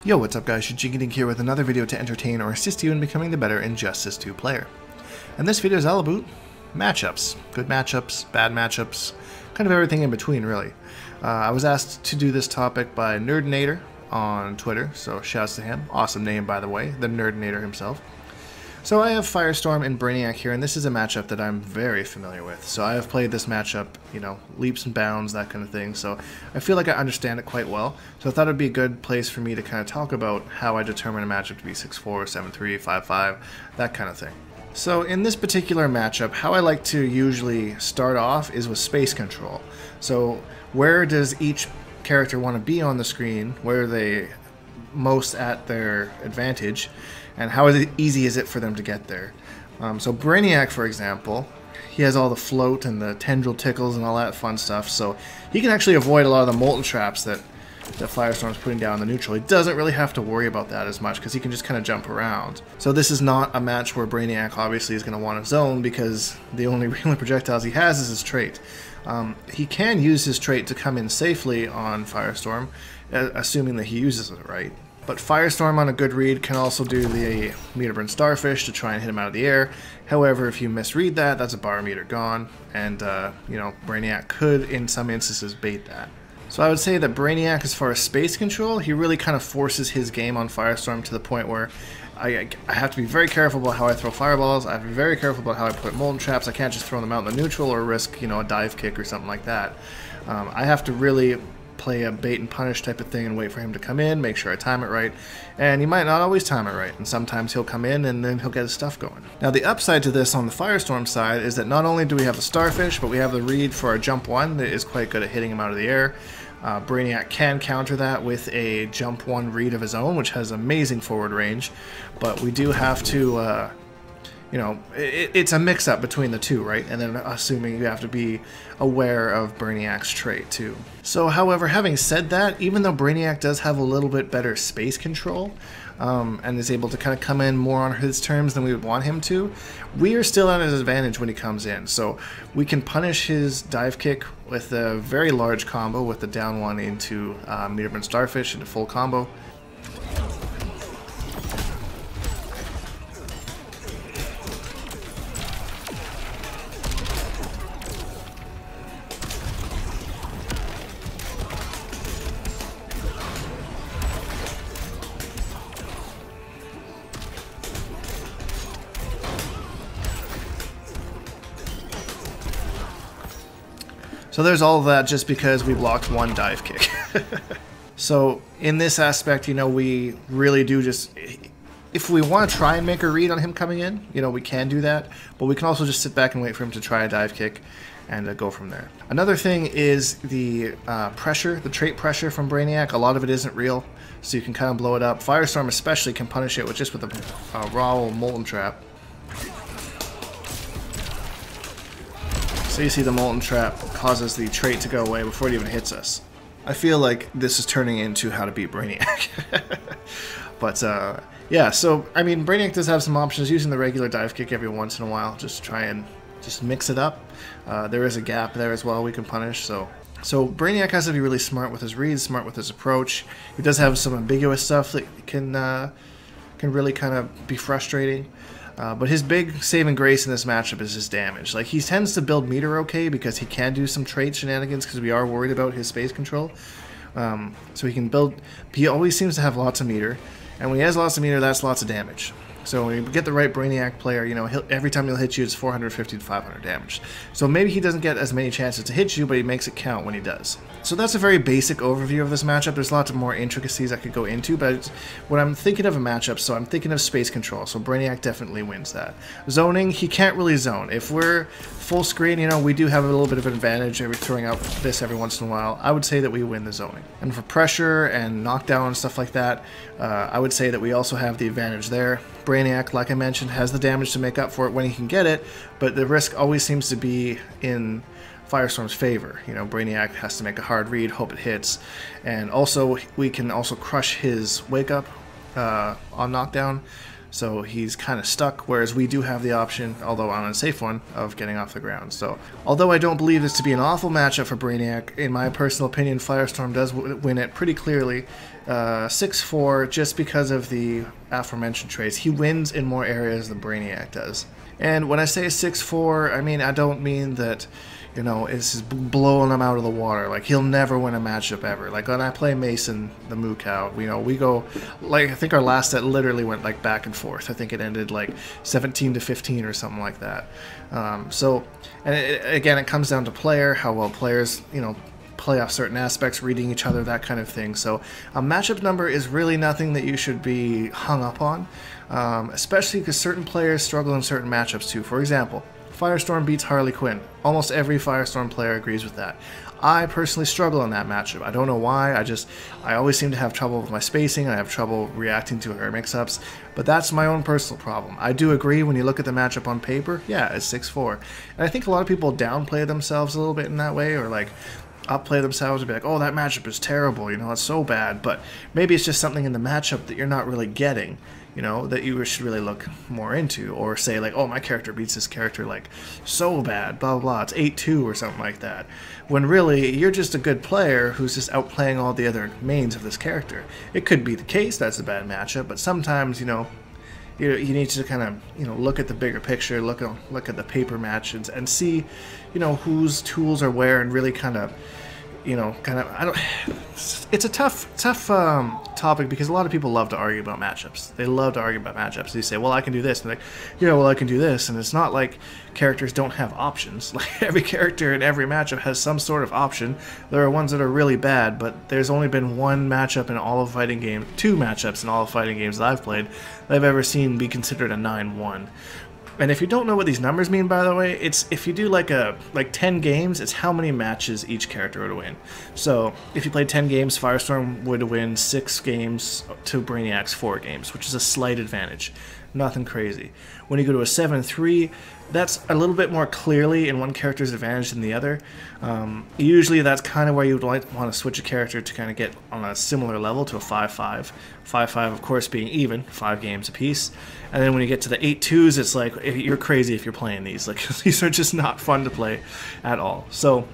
Yo, what's up guys, Shujinkydink here with another video to entertain or assist you in becoming the better Injustice 2 player. And this video is all about matchups. Good matchups, bad matchups, kind of everything in between really. I was asked to do this topic by Nerdinator on Twitter, so shouts to him. Awesome name by the way, the Nerdinator himself. So I have Firestorm and Brainiac here, and this is a matchup that I'm very familiar with. So I have played this matchup, you know, leaps and bounds, that kind of thing, so I feel like I understand it quite well. So I thought it'd be a good place for me to kind of talk about how I determine a matchup to be 6-4, 7-3, 5-5, that kind of thing. So in this particular matchup, how I like to usually start off is with space control. So where does each character want to be on the screen? Where are they most at their advantage? And how easy is it for them to get there? So Brainiac, for example, he has all the float and the tendril tickles and all that fun stuff, so he can actually avoid a lot of the molten traps that Firestorm's putting down the neutral. He doesn't really have to worry about that as much because he can just kind of jump around. So this is not a match where Brainiac obviously is going to want to zone because the only real projectiles he has is his trait. He can use his trait to come in safely on Firestorm, assuming that he uses it right. But Firestorm on a good read can also do the meter burn starfish to try and hit him out of the air. However, if you misread that, that's a bar meter gone, and you know, Brainiac could in some instances bait that. So I would say that Brainiac, as far as space control, he really kind of forces his game on Firestorm to the point where I have to be very careful about how I throw fireballs. I have to be very careful about how I put molten traps. I can't just throw them out in the neutral or risk, you know, a dive kick or something like that. I have to really play a bait and punish type of thing and wait for him to come in, make sure I time it right, and he might not always time it right, and sometimes he'll come in and then he'll get his stuff going. Now the upside to this on the Firestorm side is that not only do we have the starfish, but we have the read for our jump 1 that is quite good at hitting him out of the air. Brainiac can counter that with a jump 1 read of his own, which has amazing forward range, but we do have to you know, it's a mix-up between the two, right? And then assuming you have to be aware of Brainiac's trait, too. So, however, having said that, even though Brainiac does have a little bit better space control, and is able to kind of come in more on his terms than we would want him to, we are still at his advantage when he comes in. So, we can punish his dive kick with a very large combo with the down 1 into meter burn starfish into full combo. So there's all of that just because we blocked one dive kick. So in this aspect, you know, we really do just, if we want to try and make a read on him coming in, you know, we can do that, but we can also just sit back and wait for him to try a dive kick and go from there. Another thing is the pressure, the trait pressure from Brainiac. A lot of it isn't real, so you can kind of blow it up. Firestorm especially can punish it with just with a raw molten trap. So you see the molten trap causes the trait to go away before it even hits us. I feel like this is turning into how to beat Brainiac. But yeah, so I mean, Brainiac does have some options using the regular dive kick every once in a while. Just try and just mix it up. There is a gap there as well we can punish. So Brainiac has to be really smart with his reads, smart with his approach. He does have some ambiguous stuff that can really kind of be frustrating. But his big saving grace in this matchup is his damage. Like, he tends to build meter okay because he can do some trait shenanigans because we are worried about his space control. So he can build, he always seems to have lots of meter, and when he has lots of meter, that's lots of damage. So when you get the right Brainiac player, you know, every time he'll hit you, it's 450 to 500 damage. So maybe he doesn't get as many chances to hit you, but he makes it count when he does. So that's a very basic overview of this matchup. There's lots of more intricacies I could go into, but when I'm thinking of a matchup, so I'm thinking of space control, so Brainiac definitely wins that. Zoning, he can't really zone. If we're full screen, you know, we do have a little bit of an advantage throwing out this every once in a while. I would say that we win the zoning. And for pressure and knockdown and stuff like that, I would say that we also have the advantage there. Brainiac, like I mentioned, has the damage to make up for it when he can get it, but the risk always seems to be in Firestorm's favor. You know, Brainiac has to make a hard read, hope it hits, and also we can also crush his wake up on knockdown. so he's kind of stuck, whereas we do have the option, although on a safe one, of getting off the ground. So although I don't believe this to be an awful matchup for Brainiac, in my personal opinion, Firestorm does win it pretty clearly. 6-4, just because of the aforementioned traits. He wins in more areas than Brainiac does. And when I say 6-4, I mean, I don't mean that, you know, it's just blowing him out of the water. Like, he'll never win a matchup ever. Like, when I play Mason, the Moo Cow, you know, we go, like, I think our last set literally went, like, back and forth. I think it ended, like, 17-15 or something like that. Again, it comes down to player, how well players, you know, play off certain aspects, reading each other, that kind of thing. So a matchup number is really nothing that you should be hung up on, especially because certain players struggle in certain matchups too. For example, Firestorm beats Harley Quinn. Almost every Firestorm player agrees with that. I personally struggle in that matchup. I don't know why. I always seem to have trouble with my spacing. I have trouble reacting to her mix-ups, but that's my own personal problem. I do agree when you look at the matchup on paper, yeah, it's 6-4. And I think a lot of people downplay themselves a little bit in that way, or like upplay themselves and be like, oh, that matchup is terrible, you know, it's so bad. But maybe it's just something in the matchup that you're not really getting, you know, that you should really look more into. Or say like, oh, my character beats this character like so bad, blah, blah, blah, it's 8-2 or something like that. When really, you're just a good player who's just outplaying all the other mains of this character. It could be the case that's a bad matchup, but sometimes, you know, you need to kind of, you know, look at the bigger picture, look at the paper matches, and see, you know, whose tools are where, and really kind of, you know, it's a tough topic, because a lot of people love to argue about matchups. They love to argue about matchups. They say, well, I can do this, and they're like, yeah, well, I can do this, and it's not like characters don't have options. Like, every character in every matchup has some sort of option. There are ones that are really bad, but there's only been one matchup in all of fighting games, 2 matchups in all of fighting games that I've played that I've ever seen be considered a 9-1. And if you don't know what these numbers mean, by the way, it's if you do like 10 games, it's how many matches each character would win. So if you played 10 games, Firestorm would win 6 games to Brainiac's 4 games, which is a slight advantage. Nothing crazy. When you go to a 7-3, that's a little bit more clearly in one character's advantage than the other. Usually that's kind of where you would want to switch a character to kind of get on a similar level to a 5-5. 5-5, of course, being even, 5 games apiece. And then when you get to the 8-2s, it's like, you're crazy if you're playing these. Like, these are just not fun to play at all. So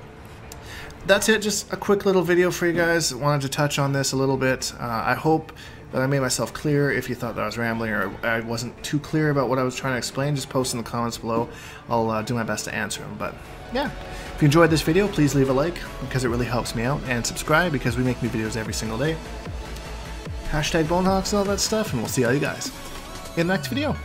that's it. Just a quick little video for you guys. Wanted to touch on this a little bit. I hope that I made myself clear. If you thought that I was rambling or I wasn't too clear about what I was trying to explain, just post in the comments below. I'll do my best to answer them. But yeah, if you enjoyed this video, please leave a like, because it really helps me out, and subscribe, because we make new videos every single day. Hashtag Bonehawks and all that stuff, and we'll see all you guys in the next video.